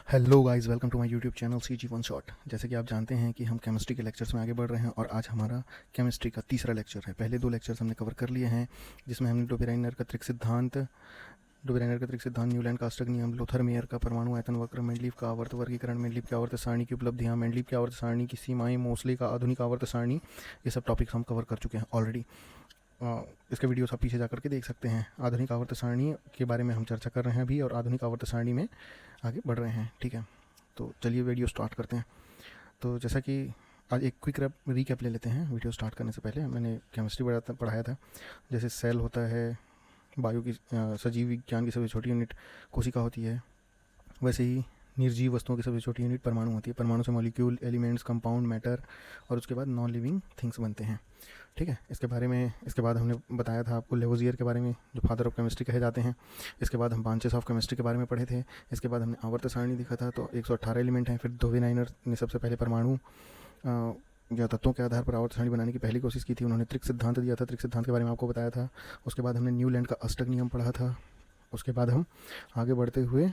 Hello guys, welcome to my YouTube channel CG one shot. जैसे कि आप जानते हैं कि हम केमिस्ट्री के लेक्चर्स में आगे बढ़ रहे हैं और आज हमारा केमिस्ट्री का तीसरा लेक्चर है। पहले दो लेक्चर्स हमने कवर कर लिए हैं, जिसमें हमने डोबेराइनर का त्रिक सिद्धांत, न्यूलैंड का अष्टक नियम, लोथर मेयर का परमाणु आयतन वक्र, मेंडलीव का आवर्त वर्गीकरण, मेंडलीव की आवर्त सारणी की उपलब्धियाँ, मेंडलीव की आवर्त सारणी की सीमाएं, मोसले का आधुनिक आवर्त सारणी, ये सब टॉपिक्स हम कवर कर चुके हैं ऑलरेडी। इसके वीडियोस आप पीछे जा करके देख सकते हैं। आधुनिक आवर्त सारणी के बारे में हम चर्चा कर रहे हैं अभी और आधुनिक आवर्त सारणी में आगे बढ़ रहे हैं। ठीक है, तो चलिए वीडियो स्टार्ट करते हैं। तो जैसा कि आज एक क्विक रीकैप ले लेते हैं। वीडियो स्टार्ट करने से पहले मैंने केमिस्ट्री पढ़ाया था। जैसे सेल होता है, वायु की सजीव विज्ञान की सबसे छोटी यूनिट कोशिका होती है, वैसे ही निर्जीव वस्तुओं की सबसे छोटी यूनिट परमाणु होती है। परमाणु से मॉलिक्यूल, एलिमेंट्स, कंपाउंड, मैटर और उसके बाद नॉन लिविंग थिंग्स बनते हैं। ठीक है, इसके बाद हमने बताया था आपको लेवोजियर के बारे में, जो फादर ऑफ केमिस्ट्री कहे जाते हैं। इसके बाद हम ब्रांचेस ऑफ केमिस्ट्री के बारे में पढ़े थे। इसके बाद हमने आवर्त सारणी देखा था, तो 118 एलिमेंट हैं। फिर डोवेराइनर ने सबसे पहले परमाणु या तत्वों के आधार पर आवर्त सारणी बनाने की पहली कोशिश की थी। उन्होंने त्रिक सिद्धांत दिया था, त्रिक सिद्धांत के बारे में आपको बताया था। उसके बाद हमने न्यूलैंड का अष्टक नियम पढ़ा था। उसके बाद हम आगे बढ़ते हुए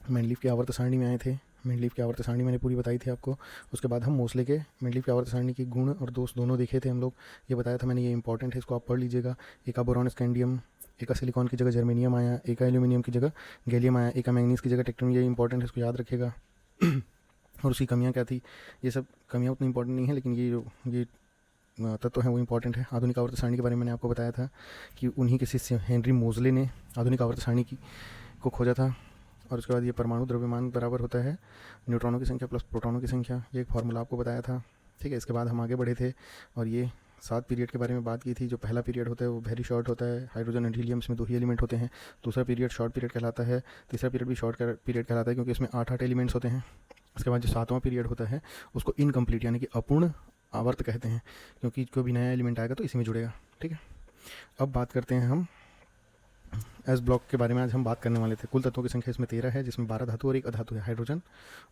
मेंडलीव की आवर्त सारणी में आए थे। मेंडलीव की आवर्त सारणी मैंने पूरी बताई थी आपको। उसके बाद हम मोसले के मेंडलीव की आवर्त सारणी के गुण और दोष दोनों देखे थे हम लोग। ये बताया था मैंने, ये इंपॉर्टेंट है, इसको आप पढ़ लीजिएगा। एक बोरॉन स्कैंडियम, एक सिलिकॉन की जगह जर्मेनियम आया, एक एल्यूमिनियम की जगह गैलियम आया, एक मैंगनीज की जगह टेक्टोनियम। ये इंपॉर्टेंट है, इसको याद रखिएगा। और उसकी कमियाँ क्या थी, ये सब कमियाँ उतनी इंपॉर्टेंट नहीं है, लेकिन ये तत्व है वो इंपॉर्टेंट है। आधुनिक आवर्त सारणी के बारे में मैंने आपको बताया था कि उन्हीं के शिष्य हेनरी मोजले ने आधुनिक आवर्त सारणी को खोजा था। और उसके बाद ये परमाणु द्रव्यमान बराबर होता है न्यूट्रॉनों की संख्या प्लस प्रोटॉनों की संख्या, ये एक फार्मूला आपको बताया था। ठीक है, इसके बाद हम आगे बढ़े थे और ये 7 पीरियड के बारे में बात की थी। जो पहला पीरियड होता है वो वेरी शॉर्ट होता है, हाइड्रोजन एंड हीलियम, इसमें 2 ही एलिमेंट होते हैं। दूसरा पीरियड शॉर्ट पीरियड कहलाता है। तीसरा पीरियड भी शॉर्ट पीरियड कहलाता है, क्योंकि इसमें 8 एलिमेंट्स होते हैं। इसके बाद जो 7वां पीरियड होता है उसको इनकम्प्लीट यानी कि अपूर्ण आवर्त कहते हैं, क्योंकि कोई भी नया एलिमेंट आएगा तो इसी में जुड़ेगा। ठीक है, अब बात करते हैं हम एस ब्लॉक के बारे में। आज हम बात करने वाले थे। कुल तत्वों की संख्या इसमें 13 है, जिसमें 12 धातु और एक अधातु है। हाइड्रोजन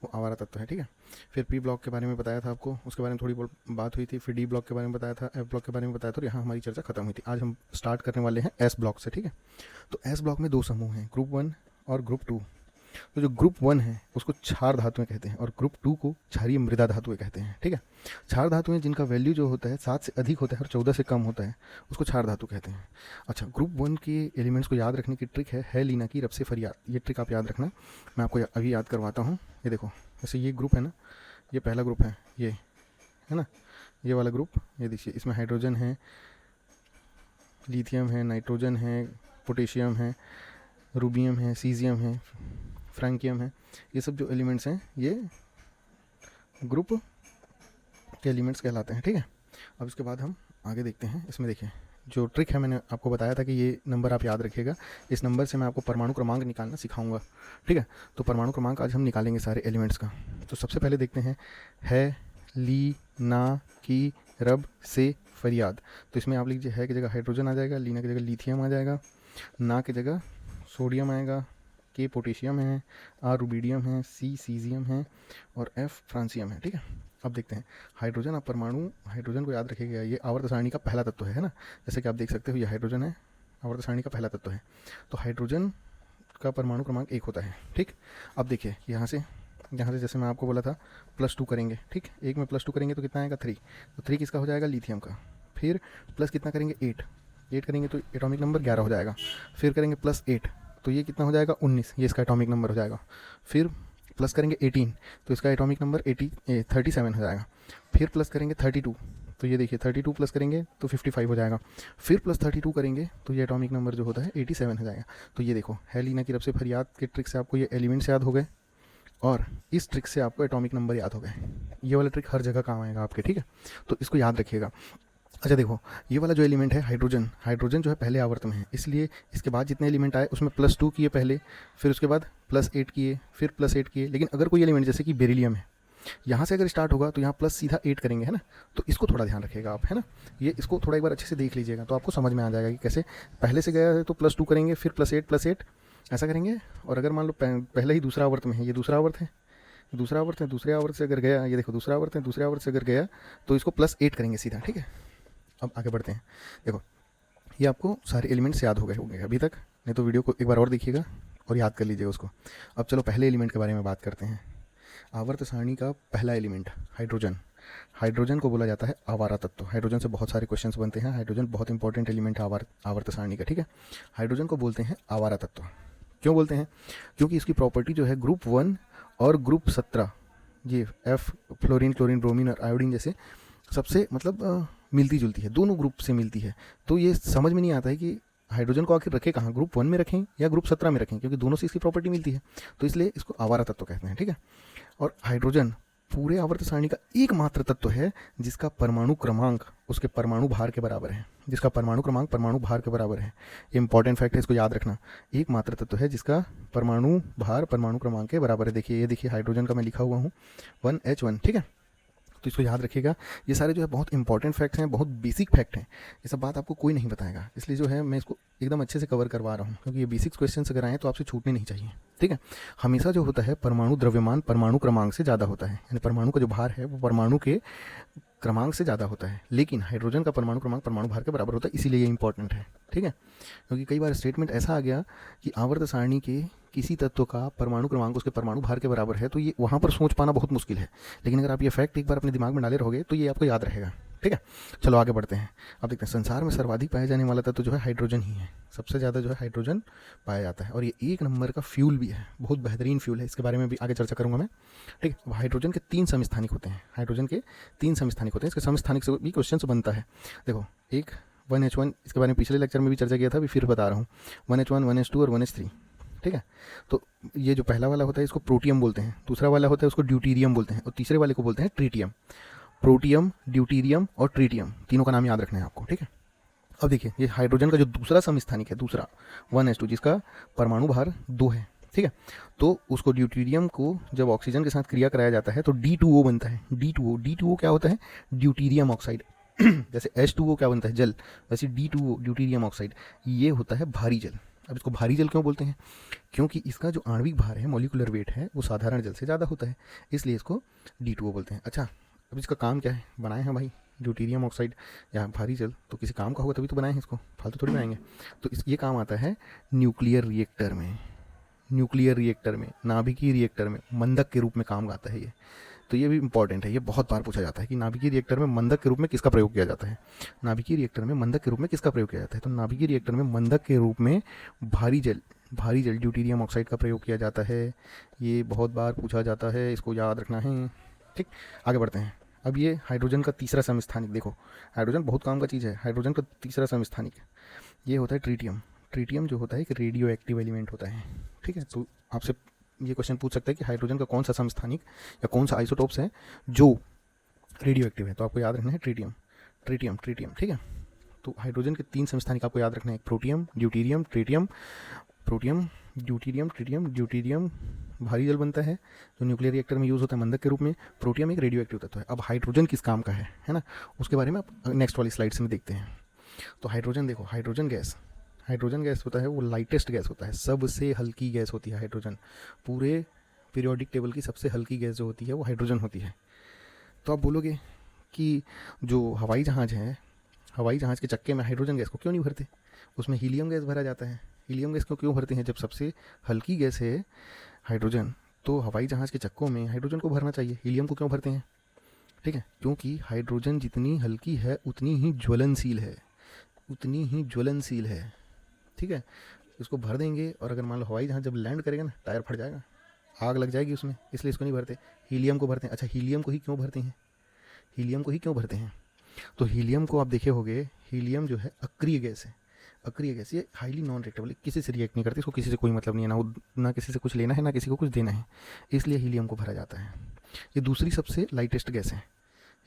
वो आवारा तत्व है। ठीक है, फिर पी ब्लॉक के बारे में बताया था आपको, उसके बारे में थोड़ी बहुत बात हुई थी। फिर डी ब्लॉक के बारे में बताया था, एफ ब्लॉक के बारे में बताया था, और यहाँ हमारी चर्चा खत्म हुई थी। आज हम स्टार्ट करने वाले हैं एस ब्लॉक से। ठीक है, तो एस ब्लॉक में 2 समूह हैं, ग्रुप 1 और ग्रुप 2। तो जो ग्रुप 1 है उसको क्षार धातुएं कहते हैं और ग्रुप 2 को क्षारीय मृदा धातुएं कहते हैं। ठीक है, क्षार धातुएं जिनका वैल्यू जो होता है 7 से अधिक होता है और 14 से कम होता है, उसको क्षार धातु कहते हैं। अच्छा, ग्रुप 1 के एलिमेंट्स को याद रखने की ट्रिक है लीना की रब से फरियाद। ये ट्रिक आप याद रखना, मैं आपको अभी याद करवाता हूँ। ये देखो, जैसे ये ग्रुप है ना, ये पहला ग्रुप है, ये है ना, ये वाला ग्रुप, ये देखिए, इसमें हाइड्रोजन है, लिथियम है, नाइट्रोजन है, पोटेशियम है, रूबियम है, सीजियम है, फ्रैंकियम है। ये सब जो एलिमेंट्स हैं ये ग्रुप के एलिमेंट्स कहलाते हैं। ठीक है, अब इसके बाद हम आगे देखते हैं। इसमें देखिए, जो ट्रिक है मैंने आपको बताया था कि ये नंबर आप याद रखिएगा। इस नंबर से मैं आपको परमाणु क्रमांक निकालना सिखाऊंगा। ठीक है, तो परमाणु क्रमांक आज हम निकालेंगे सारे एलिमेंट्स का। तो सबसे पहले देखते हैं, है ली ना की रब से फरियाद। तो इसमें आप लीजिए, है की जगह हाइड्रोजन आ जाएगा, लीना की जगह लिथियम आ जाएगा, ना की जगह सोडियम आएगा, के पोटेशियम है, आर रुबीडियम है, सी सीजियम है और एफ फ्रांसियम है। ठीक है, अब देखते हैं हाइड्रोजन। आप परमाणु हाइड्रोजन को याद रखिएगा, ये आवर्त सारणी का पहला तत्व है ना। जैसे कि आप देख सकते हो, ये हाइड्रोजन है, आवर्त सारणी का पहला तत्व है। तो हाइड्रोजन का परमाणु क्रमांक 1 होता है। ठीक, अब देखिए यहाँ से जैसे मैं आपको बोला था +2 करेंगे। ठीक, 1 में +2 करेंगे तो कितना आएगा 3। तो 3 किसका हो जाएगा, लिथियम का। फिर प्लस कितना करेंगे, 8 करेंगे तो एटॉमिक नंबर 11 हो जाएगा। फिर करेंगे +8 तो ये कितना हो जाएगा, 19, ये इसका एटॉमिक नंबर हो जाएगा। फिर प्लस करेंगे 18 तो इसका एटॉमिक नंबर 37 हो जाएगा। फिर प्लस करेंगे 32 तो ये देखिए 32 प्लस करेंगे तो 55 हो जाएगा। फिर प्लस 32 करेंगे तो ये एटॉमिक नंबर जो होता है 87 हो जाएगा। तो ये देखो, है लीना की रब से फरियाद के ट्रिक से आपको ये एलिमेंट्स याद हो गए और इस ट्रिक से आपको एटॉमिक नंबर याद हो गए। ये वाला ट्रिक हर जगह काम आएगा आपके। ठीक है, तो इसको याद रखिएगा। अच्छा देखो, ये वाला जो एलिमेंट है हाइड्रोजन जो है पहले आवर्त में है, इसलिए इसके बाद जितने एलिमेंट आए उसमें +2 किए पहले, फिर उसके बाद +8 किए, फिर +8 किए। लेकिन अगर कोई एलिमेंट जैसे कि बेरिलियम है, यहाँ से अगर स्टार्ट होगा तो यहाँ प्लस सीधा 8 करेंगे, है ना। तो इसको थोड़ा ध्यान रखिएगा आप, है ना। ये इसको थोड़ा एक बार अच्छे से देख लीजिएगा तो आपको समझ में आ जाएगा कि कैसे पहले से गया है तो +2 करेंगे, फिर +8 ऐसा करेंगे। और अगर मान लो पहले ही दूसरा आवर्त में है, ये दूसरा आवर्त है, दूसरे आवर्त से अगर गया, ये देखो दूसरा आवर्त है, दूसरे आवर्त से अगर गया तो इसको +8 करेंगे सीधा। ठीक है, अब आगे बढ़ते हैं। देखो, ये आपको सारे एलिमेंट्स याद हो गए होंगे अभी तक, नहीं तो वीडियो को एक बार और देखिएगा और याद कर लीजिएगा उसको। अब चलो पहले एलिमेंट के बारे में बात करते हैं। आवर्त सारणी का पहला एलिमेंट हाइड्रोजन। हाइड्रोजन को बोला जाता है आवारा तत्व। हाइड्रोजन से बहुत सारे क्वेश्चंस बनते हैं। हाइड्रोजन बहुत इंपॉर्टेंट एलिमेंट है आवर्त सारणी का, ठीक है। हाइड्रोजन को बोलते हैं आवारा तत्व। क्यों बोलते हैं? क्योंकि इसकी प्रॉपर्टी जो है ग्रुप 1 और ग्रुप 17, ये F फ्लोरीन, क्लोरीन, ब्रोमीन और आयोडीन जैसे सबसे मतलब मिलती जुलती है, दोनों ग्रुप से मिलती है। तो ये समझ में नहीं आता है कि हाइड्रोजन को आखिर रखें कहाँ, ग्रुप 1 में रखें या ग्रुप 17 में रखें, क्योंकि दोनों से इसकी प्रॉपर्टी मिलती है। तो इसलिए इसको आवारा तत्व कहते हैं, ठीक है। और हाइड्रोजन पूरे आवर्त सारणी का एकमात्र तत्व है जिसका परमाणु क्रमांक उसके परमाणु भार के बराबर है। जिसका परमाणु क्रमांक परमाणु भार के बराबर है, ये इंपॉर्टेंट फैक्ट है, इसको याद रखना। एकमात्र तत्व है जिसका परमाणु भार परमाणु क्रमांक के बराबर है। देखिए, ये देखिए हाइड्रोजन का मैं लिखा हुआ हूँ 1H1, ठीक है। तो इसको याद रखिएगा। ये सारे जो है बहुत इंपॉर्टेंट फैक्ट्स हैं, बहुत बेसिक फैक्ट हैं। ये सब बात आपको कोई नहीं बताएगा, इसलिए जो है मैं इसको एकदम अच्छे से कवर करवा रहा हूँ, क्योंकि ये बेसिक्स क्वेश्चन अगर आए तो आपसे छूटने नहीं चाहिए, ठीक है। हमेशा जो होता है परमाणु द्रव्यमान परमाणु क्रमांक से ज़्यादा होता है, यानी परमाणु का जो भार है वो परमाणु के क्रमांक से ज़्यादा होता है। लेकिन हाइड्रोजन का परमाणु क्रमांक परमाणु भार के बराबर होता है, इसीलिए ये इंपॉर्टेंट है, ठीक है। क्योंकि कई बार स्टेटमेंट ऐसा आ गया कि आवर्त सारणी के किसी तत्व का परमाणु क्रमांक उसके परमाणु भार के बराबर है, तो ये वहाँ पर सोच पाना बहुत मुश्किल है। लेकिन अगर आप ये फैक्ट एक बार अपने दिमाग में डाले रहोगे तो ये आपको याद रहेगा, ठीक है। चलो आगे बढ़ते हैं। अब देखते हैं संसार में सर्वाधिक पाया जाने वाला तत्व जो है हाइड्रोजन ही है। सबसे ज़्यादा जो है हाइड्रोजन पाया जाता है, और ये एक नंबर का फ्यूल भी है, बहुत बेहतरीन फ्यूल है। इसके बारे में भी आगे चर्चा करूंगा मैं, ठीक है। हाइड्रोजन के 3 समस्थानिक होते हैं। हाइड्रोजन के 3 समस्थानिक होते हैं। इसके समस्थानिक से भी क्वेश्चन बनता है। देखो, एक 1H1, इसके बारे में पिछले लेक्चर में भी चर्चा किया था, अभी फिर बता रहा हूँ। 1H1, 1H2 और 1H3, ठीक है। तो ये जो पहला वाला होता है इसको प्रोटियम बोलते हैं, दूसरा वाला होता है उसको ड्यूटीरियम बोलते हैं, और तीसरे वाले को बोलते हैं ट्रीटियम। प्रोटियम, ड्यूटीरियम और ट्रीटियम, तीनों का नाम याद रखना है आपको, ठीक है। अब देखिए, ये हाइड्रोजन का जो दूसरा समस्थानिक है, दूसरा 1H2, जिसका परमाणु भार 2 है, ठीक है। तो उसको ड्यूटीरियम को जब ऑक्सीजन के साथ क्रिया कराया जाता है तो D2O बनता है। D2O क्या होता है? Deuterium oxide. जैसे H2O क्या बनता है? जल, वैसे D2O ड्यूटीरियम ऑक्साइड, ये होता है भारी जल। अब इसको भारी जल क्यों बोलते हैं? क्योंकि इसका जो आणविक भार है, मॉलिक्यूलर वेट है, वो साधारण जल से ज़्यादा होता है, इसलिए इसको D2O बोलते हैं। अच्छा, अब इसका काम क्या है? बनाए हैं भाई ड्यूटीरियम ऑक्साइड या भारी जल, तो किसी काम का होगा तभी तो बनाए हैं इसको, फालतू थोड़ी बनाएंगे। तो ये काम आता है न्यूक्लियर रिएक्टर में, नाभिकीय रिएक्टर में मंदक के रूप में काम आता है ये। तो ये भी इंपॉर्टेंट है, ये बहुत बार पूछा जाता है कि नाभिकीय रिएक्टर में मंदक के रूप में किसका प्रयोग किया जाता है। नाभिकीय रिएक्टर में मंदक के रूप में किसका प्रयोग किया जाता है? तो नाभिकीय रिएक्टर में मंदक के रूप में भारी जल ड्यूटीरियम ऑक्साइड का प्रयोग किया जाता है। ये बहुत बार पूछा जाता है, इसको याद रखना है, ठीक। आगे बढ़ते हैं। अब ये हाइड्रोजन का तीसरा समस्थानिक, देखो हाइड्रोजन बहुत काम का चीज़ है। हाइड्रोजन का तीसरा समस्थानिक ये होता है ट्रीटियम। ट्रीटियम जो होता है एक रेडियो एक्टिव एलिमेंट होता है, ठीक है। तो आपसे ये क्वेश्चन पूछ सकता है कि हाइड्रोजन का कौन सा समस्थानिक या कौन सा आइसोटोप्स है जो रेडियो एक्टिव है, तो आपको याद रखना है ट्रीटियम, ठीक है। तो हाइड्रोजन के 3 समस्थानिक आपको याद रखना है, protium, deuterium, tritium. Protium, deuterium, tritium. Deuterium भारी जल बनता है जो न्यूक्लियर रिएक्टर में यूज़ होता है मंदक के रूप में। प्रोटियम एक रेडियो एक्टिव तत्व है। अब हाइड्रोजन किस काम का है ना, उसके बारे में आप नेक्स्ट वाली स्लाइड्स में देखते हैं। तो हाइड्रोजन देखो, हाइड्रोजन गैस होता है वो लाइटेस्ट गैस होता है, सबसे हल्की गैस होती है हाइड्रोजन। पूरे पीरियोडिक टेबल की सबसे हल्की गैस जो होती है वो हाइड्रोजन होती है। तो आप बोलोगे कि जो हवाई जहाज़ है, हवाई जहाज़ के चक्के में हाइड्रोजन गैस को क्यों नहीं भरते? उसमें हीलियम गैस भरा जाता है। हीलियम गैस को क्यों भरते हैं? जब सबसे हल्की गैस है हाइड्रोजन, तो हवाई जहाज़ के चक्कों में हाइड्रोजन को भरना चाहिए, हीलियम को क्यों भरते हैं? ठीक है, क्योंकि हाइड्रोजन जितनी हल्की है उतनी ही ज्वलनशील है, ठीक है। इसको भर देंगे और अगर मान लो हवाई जहाज़ जब लैंड करेगा ना, टायर फट जाएगा, आग लग जाएगी उसमें, इसलिए इसको नहीं भरते, हीलियम को भरते हैं। अच्छा, हीलियम को ही क्यों भरते हैं? तो हीलियम को आप देखे होंगे, हीलियम जो है अक्रिय गैस है। ये हाईली नॉन रिएक्टेबल, किसी से रिएक्ट नहीं करती, इसको किसी से कोई मतलब नहीं है, ना किसी से कुछ लेना है ना किसी को कुछ देना है, इसलिए हीलियम को भरा जाता है। ये दूसरी सबसे लाइटेस्ट गैस है।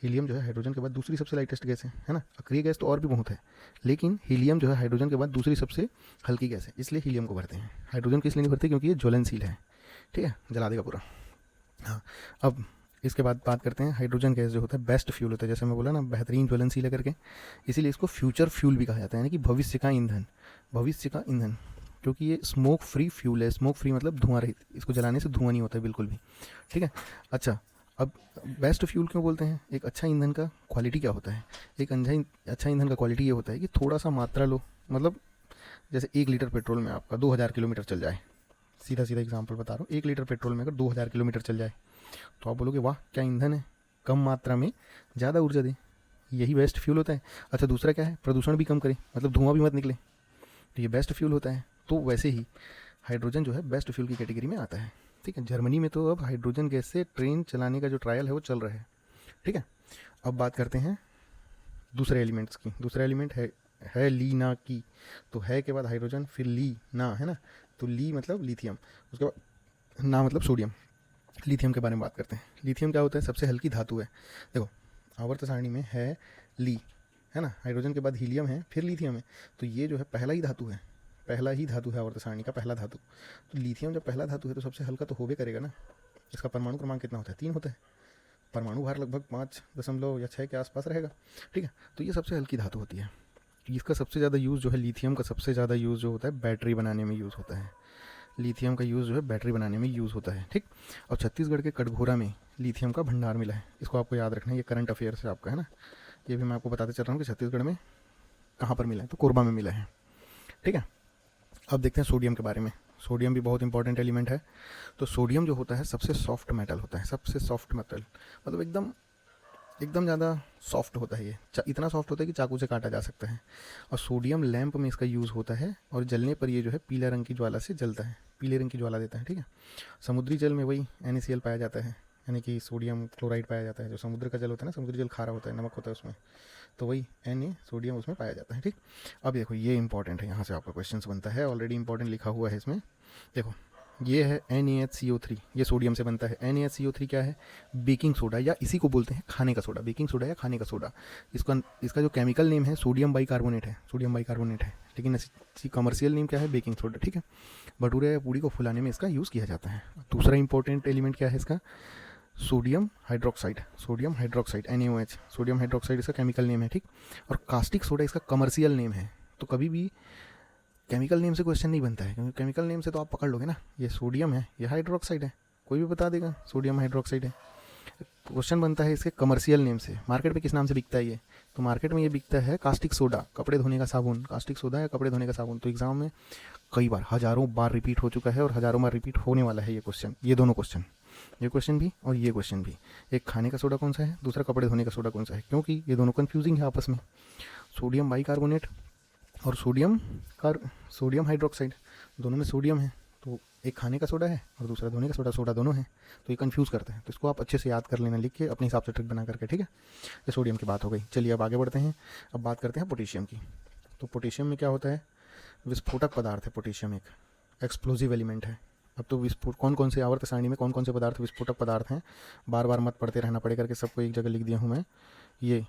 हीलियम जो है हाइड्रोजन के बाद दूसरी सबसे लाइटेस्ट गैस है ना। अक्रिय गैस तो और भी बहुत है, लेकिन हीलियम जो है हाइड्रोजन के बाद दूसरी सबसे हल्की गैस है, इसलिए हीलियम को भरते हैं। हाइड्रोजन को इसलिए नहीं भरते क्योंकि ये ज्वलनशील है, ठीक है, जला देगा पूरा। हाँ, अब इसके बाद बात करते हैं, हाइड्रोजन गैस जो होता है बेस्ट फ्यूल होता है, जैसे मैं बोला ना बेहतरीन ज्वलनशील है करके, इसीलिए इसको फ्यूचर फ्यूल भी कहा जाता है, यानी कि भविष्य का ईंधन, क्योंकि ये स्मोक फ्री फ्यूल है। स्मोक फ्री मतलब धुआं रहित, इसको जलाने से धुआं नहीं होता है बिल्कुल भी, ठीक है। अच्छा, अब बेस्ट फ्यूल क्यों बोलते हैं? एक अच्छा ईंधन का क्वालिटी क्या होता है? एक अच्छा ईंधन का क्वालिटी ये होता है कि थोड़ा सा मात्रा लो, मतलब जैसे 1 लीटर पेट्रोल में आपका 2000 किलोमीटर चल जाए, सीधा सीधा एग्जांपल बता रहा हूँ, 1 लीटर पेट्रोल में अगर 2000 किलोमीटर चल जाए तो आप बोलोगे वाह क्या ईंधन है, कम मात्रा में ज़्यादा ऊर्जा दे, यही बेस्ट फ्यूल होता है। अच्छा दूसरा क्या है, प्रदूषण भी कम करे, मतलब धुआं भी मत निकले, तो ये बेस्ट फ्यूल होता है। तो वैसे ही हाइड्रोजन जो है बेस्ट फ्यूल की कैटेगरी में आता है। ठीक है, जर्मनी में तो अब हाइड्रोजन गैस से ट्रेन चलाने का जो ट्रायल है वो चल रहा है। ठीक है, अब बात करते हैं दूसरे एलिमेंट्स की। दूसरा एलिमेंट है ली ना की, तो है के बाद हाइड्रोजन, फिर ली ना, है ना, तो ली मतलब लिथियम, उसके बाद ना मतलब सोडियम। लिथियम के बारे में बात करते हैं। लिथियम क्या होता है, सबसे हल्की धातु है। देखो आवर्त सारणी में है ली, है ना, हाइड्रोजन के बाद हीलियम है, फिर लिथियम है, तो ये जो है पहला ही धातु है, पहला ही धातु है आवर्त सारणी का पहला धातु। तो लिथियम जब पहला धातु है तो सबसे हल्का तो होबे करेगा ना। इसका परमाणु क्रमांक कितना होता है, 3 होता है, परमाणु भार लगभग 5 या 6 के आसपास रहेगा। ठीक है, तो ये सबसे हल्की धातु होती है। इसका सबसे ज़्यादा यूज़ जो है, लिथियम का सबसे ज़्यादा यूज़ जो होता है बैटरी बनाने में यूज़ होता है। लिथियम का यूज़ जो है बैटरी बनाने में यूज़ होता है। ठीक, और छत्तीसगढ़ के कटघोरा में लिथियम का भंडार मिला है, इसको आपको याद रखना है, ये करंट अफेयर से आपका है ना, ये भी मैं आपको बताते चल रहा हूँ कि छत्तीसगढ़ में कहाँ पर मिला है, तो कोरबा में मिला है। ठीक है, अब देखते हैं सोडियम के बारे में। सोडियम भी बहुत इंपॉर्टेंट एलिमेंट है। तो सोडियम जो होता है सबसे सॉफ्ट मेटल होता है, सबसे सॉफ्ट मेटल, मतलब एकदम एकदम ज़्यादा सॉफ्ट होता है ये, इतना सॉफ्ट होता है कि चाकू से काटा जा सकता है। और सोडियम लैंप में इसका यूज़ होता है, और जलने पर ये जो है पीला रंग की ज्वाला से जलता है, पीले रंग की ज्वाला देता है। ठीक है, समुद्री जल में वही NaCl पाया जाता है, यानी कि सोडियम क्लोराइड पाया जाता है। जो समुद्र का जल होता है ना, समुद्री जल खारा होता है, नमक होता है उसमें, तो वही Na सोडियम उसमें पाया जाता है। ठीक, अब देखो ये इंपॉर्टेंट है, यहाँ से आपका क्वेश्चन बनता है, ऑलरेडी इंपॉर्टेंट लिखा हुआ है इसमें। देखो ये है NaHCO3, ये सोडियम से बनता है। NaHCO3 क्या है, बेकिंग सोडा, या इसी को बोलते हैं खाने का सोडा, बेकिंग सोडा या खाने का सोडा। इसका जो केमिकल नेम है सोडियम बाइकार्बोनेट है, सोडियम बाइकार्बोनेट है, लेकिन इसकी कमर्शियल नेम क्या है, बेकिंग सोडा। ठीक है, भटूरे या पूड़ी को फुलाने में इसका यूज़ किया जाता है। दूसरा इंपॉर्टेंट एलिमेंट क्या है इसका, sodium hydroxide, sodium hydroxide NaOH, sodium hydroxide इसका केमिकल नेम है। ठीक, और कास्टिक सोडा इसका कमर्शियल नेम है। तो कभी भी केमिकल नेम से क्वेश्चन नहीं बनता है, क्योंकि केमिकल नेम से तो आप पकड़ लोगे ना, ये सोडियम है, ये हाइड्रोक्साइड है, कोई भी बता देगा सोडियम हाइड्रोक्साइड है। क्वेश्चन बनता है इसके कमर्शियल नेम से। मार्केट में किस नाम से बिकता है ये, तो मार्केट में ये बिकता है कास्टिक सोडा, कपड़े धोने का साबुन, कास्टिक सोडा या कपड़े धोने का साबुन। तो एग्जाम में कई बार, हज़ारों बार रिपीट हो चुका है, और हज़ारों बार रिपीट होने वाला है ये क्वेश्चन, ये दोनों क्वेश्चन, ये क्वेश्चन भी और ये क्वेश्चन भी। एक खाने का सोडा कौन सा है, दूसरा कपड़े धोने का सोडा कौन सा है, क्योंकि ये दोनों कन्फ्यूजिंग है आपस में। सोडियम बाइकार्बोनेट और सोडियम हाइड्रोक्साइड, दोनों में सोडियम है, तो एक खाने का सोडा है और दूसरा धोने का सोडा, सोडा दोनों है, तो ये कंफ्यूज करते हैं। तो इसको आप अच्छे से याद कर लेना, लिख के अपने हिसाब से ट्रिक बना करके। ठीक है, ये सोडियम की बात हो गई। चलिए अब आगे बढ़ते हैं, अब बात करते हैं पोटेशियम की। तो पोटेशियम में क्या होता है, विस्फोटक पदार्थ है पोटेशियम, एक एक्सप्लोजिव एलिमेंट है। अब तो विस्फोट कौन कौन से आवर्त सारणी में कौन कौन से पदार्थ विस्फोटक पदार्थ हैं, बार बार मत पढ़ते रहना पड़े करके, सबको एक जगह लिख दिया हूँ मैं। ये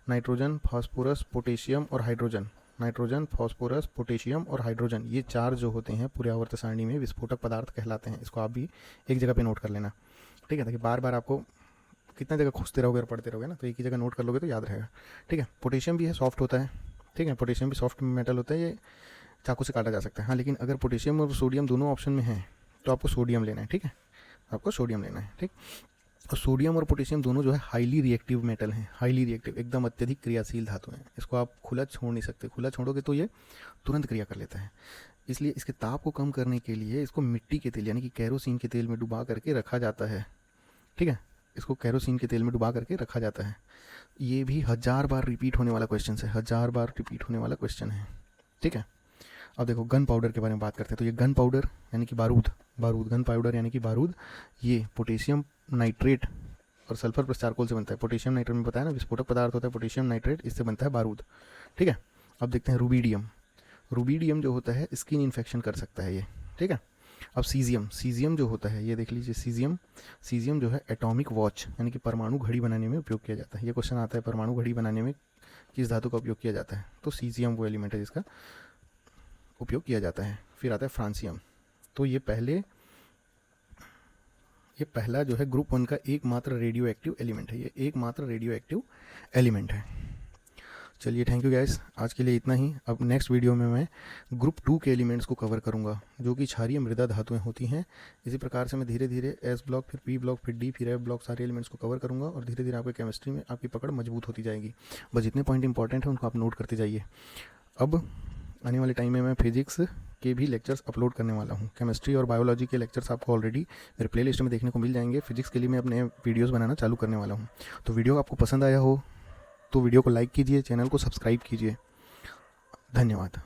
नाइट्रोजन, फास्फोरस, पोटेशियम और हाइड्रोजन, नाइट्रोजन, फास्फोरस, पोटेशियम और हाइड्रोजन, ये 4 जो होते हैं पूरे आवर्त सारणी में विस्फोटक पदार्थ कहलाते हैं। इसको आप भी एक जगह पे नोट कर लेना। ठीक है, ताकि बार बार आपको कितना जगह खोजते रहोगे और पढ़ते रहोगे ना, तो एक ही जगह नोट कर लोगे तो याद रहेगा। ठीक है, पोटेशियम भी है, सॉफ्ट होता है। ठीक है, पोटेशियम भी सॉफ्ट मेटल होता है, ये चाकू से काटा जा सकता है। हाँ, लेकिन अगर पोटेशियम और सोडियम दोनों ऑप्शन में है तो आपको सोडियम लेना है। ठीक है, आपको सोडियम लेना है। ठीक, और सोडियम और पोटेशियम दोनों जो है हाईली रिएक्टिव मेटल हैं, हाईली रिएक्टिव, एकदम अत्यधिक क्रियाशील धातु हैं। इसको आप खुला छोड़ नहीं सकते, खुला छोड़ोगे तो ये तुरंत क्रिया कर लेता है। इसलिए इसके ताप को कम करने के लिए इसको मिट्टी के तेल यानी कि कैरोसिन के तेल में डुबा करके रखा जाता है। ठीक है, इसको कैरोसिन के तेल में डुबा करके रखा जाता है। ये भी 1000 बार रिपीट होने वाला क्वेश्चन है, 1000 बार रिपीट होने वाला क्वेश्चन है। ठीक है, अब देखो गन पाउडर के बारे में बात करते हैं। तो ये गन पाउडर यानी कि बारूद, गन पाउडर यानी कि बारूद, ये पोटेशियम नाइट्रेट और सल्फर प्लस चारकोल से बनता है। पोटेशियम नाइट्रेट में बताया ना, विस्फोटक पदार्थ होता है पोटेशियम नाइट्रेट, इससे बनता है बारूद। ठीक है, अब देखते हैं रुबीडियम। रुबीडियम जो होता है स्किन इन्फेक्शन कर सकता है ये। ठीक है, अब सीजियम जो होता है, ये देख लीजिए, सीजियम जो है एटॉमिक वॉच यानी कि परमाणु घड़ी बनाने में उपयोग किया जाता है। ये क्वेश्चन आता है, परमाणु घड़ी बनाने में किस धातु का उपयोग किया जाता है, तो सीजियम वो एलिमेंट है जिसका उपयोग किया जाता है। फिर आता है फ्रांसियम। तो ये पहला जो है ग्रुप 1 का एकमात्र रेडियो एक्टिव एलिमेंट है, ये एकमात्र रेडियो एक्टिव एलिमेंट है। चलिए थैंक यू गाइस, आज के लिए इतना ही। अब नेक्स्ट वीडियो में मैं ग्रुप 2 के एलिमेंट्स को कवर करूंगा, जो कि क्षारीय मृदा धातुएं होती हैं। इसी प्रकार से मैं धीरे धीरे S ब्लॉक, फिर P ब्लॉक, फिर D, फिर F ब्लॉक, सारे एलिमेंट्स को कवर करूंगा, और धीरे धीरे आपके केमिस्ट्री में आपकी पकड़ मजबूत होती जाएगी। बस जितने पॉइंट इंपॉर्टेंट है उनको आप नोट करते जाइए। अब आने वाले टाइम में मैं फिजिक्स के भी लेक्चर्स अपलोड करने वाला हूँ। केमिस्ट्री और बायोलॉजी के लेक्चर्स आपको ऑलरेडी मेरे प्लेलिस्ट में देखने को मिल जाएंगे। फिजिक्स के लिए मैं अपने वीडियोस बनाना चालू करने वाला हूँ। तो वीडियो आपको पसंद आया हो तो वीडियो को लाइक कीजिए, चैनल को सब्सक्राइब कीजिए। धन्यवाद।